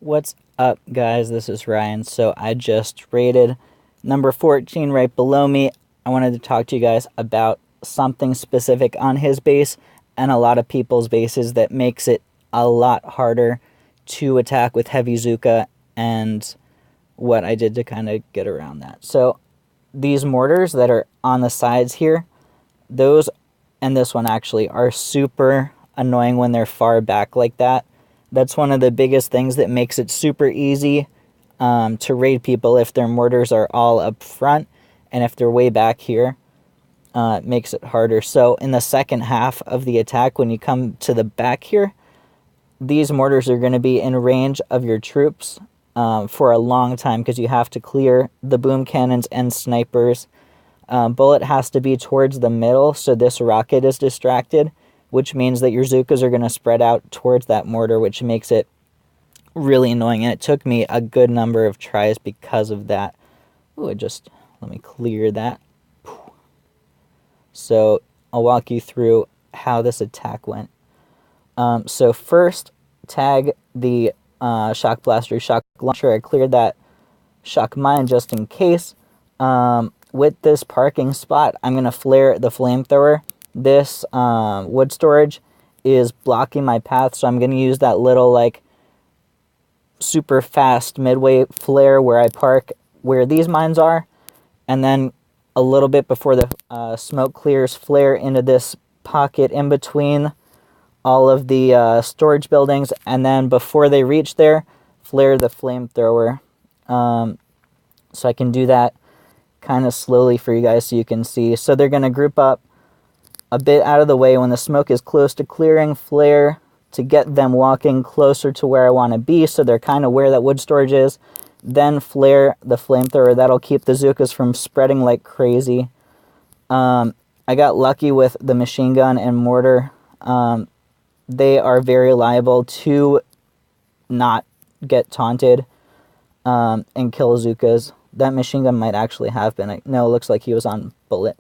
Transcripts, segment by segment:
What's up, guys? This is Ryan. So I just rated number 14 right below me. I wanted to talk to you guys about something specific on his base and a lot of people's bases that makes it a lot harder to attack with heavy Zuka, and what I did to kind of get around that. So these mortars that are on the sides here, those and this one actually are super annoying when they're far back like that. That's one of the biggest things that makes it super easy to raid people if their mortars are all up front, and if they're way back here, it makes it harder. So in the second half of the attack, when you come to the back here, these mortars are going to be in range of your troops for a long time, because you have to clear the boom cannons and snipers. Bullet has to be towards the middle, so this rocket is distracted, which means that your Zukas are going to spread out towards that mortar, which makes it really annoying. And it took me a good number of tries because of that. Ooh, let me clear that. So I'll walk you through how this attack went. So first, tag the shock blaster, shock launcher. I cleared that shock mine just in case. With this parking spot, I'm going to flare the flamethrower. This wood storage is blocking my path, so I'm going to use that little like super fast midway flare where I park where these mines are, and then a little bit before the smoke clears, flare into this pocket in between all of the storage buildings, and then before they reach there, flare the flamethrower. So I can do that kind of slowly for you guys so you can see. So they're going to group up a bit out of the way. When the smoke is close to clearing, flare to get them walking closer to where I want to be, so they're kind of where that wood storage is. Then flare the flamethrower. That'll keep the Zukas from spreading like crazy. I got lucky with the machine gun and mortar. They are very liable to not get taunted and kill Zukas. That machine gun might actually have been. No, it looks like he was on bullet.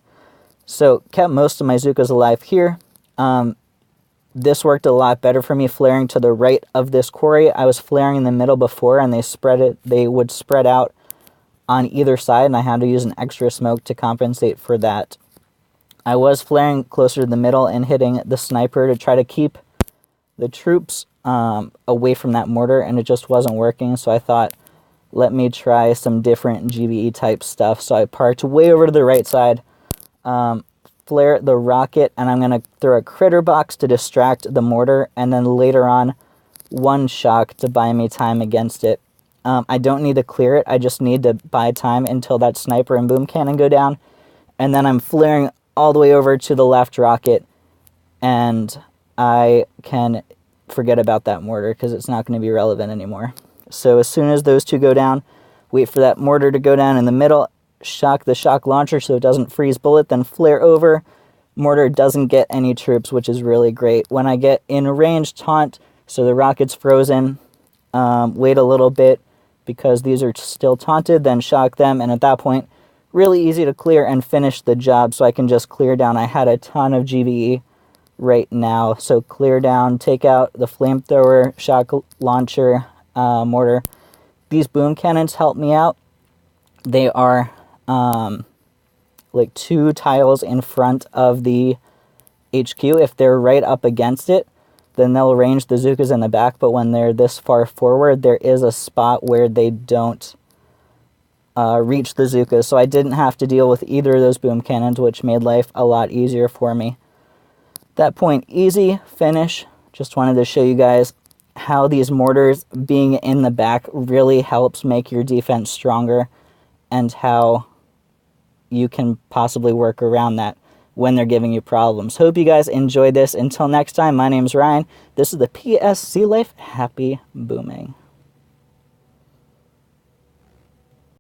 So kept most of my Zukas alive here. This worked a lot better for me, flaring to the right of this quarry. I was flaring in the middle before, and they would spread out on either side, and I had to use an extra smoke to compensate for that. I was flaring closer to the middle and hitting the sniper to try to keep the troops away from that mortar, and it just wasn't working. So I thought, let me try some different GBE type stuff. So I parked way over to the right side, flare the rocket, and I'm going to throw a critter box to distract the mortar, and then later on one shock to buy me time against it. I don't need to clear it, I just need to buy time until that sniper and boom cannon go down, and then I'm flaring all the way over to the left rocket, and I can forget about that mortar because it's not going to be relevant anymore. So as soon as those two go down, wait for that mortar to go down in the middle, shock the shock launcher so it doesn't freeze bullet, then flare over. Mortar doesn't get any troops, which is really great. When I get in range, taunt, so the rocket's frozen, wait a little bit because these are still taunted, then shock them, and at that point, really easy to clear and finish the job, so I can just clear down. I had a ton of GBE right now, so clear down, take out the flamethrower, shock launcher, mortar. These boom cannons help me out. They are like 2 tiles in front of the HQ. If they're right up against it, then they'll range the Zukas in the back, but when they're this far forward, there is a spot where they don't reach the Zukas, so I didn't have to deal with either of those boom cannons, which made life a lot easier for me. At that point, easy finish. Just wanted to show you guys how these mortars being in the back really helps make your defense stronger, and how you can possibly work around that when they're giving you problems. Hope you guys enjoyed this. Until next time, my name's Ryan. This is the PSC Life. Happy booming.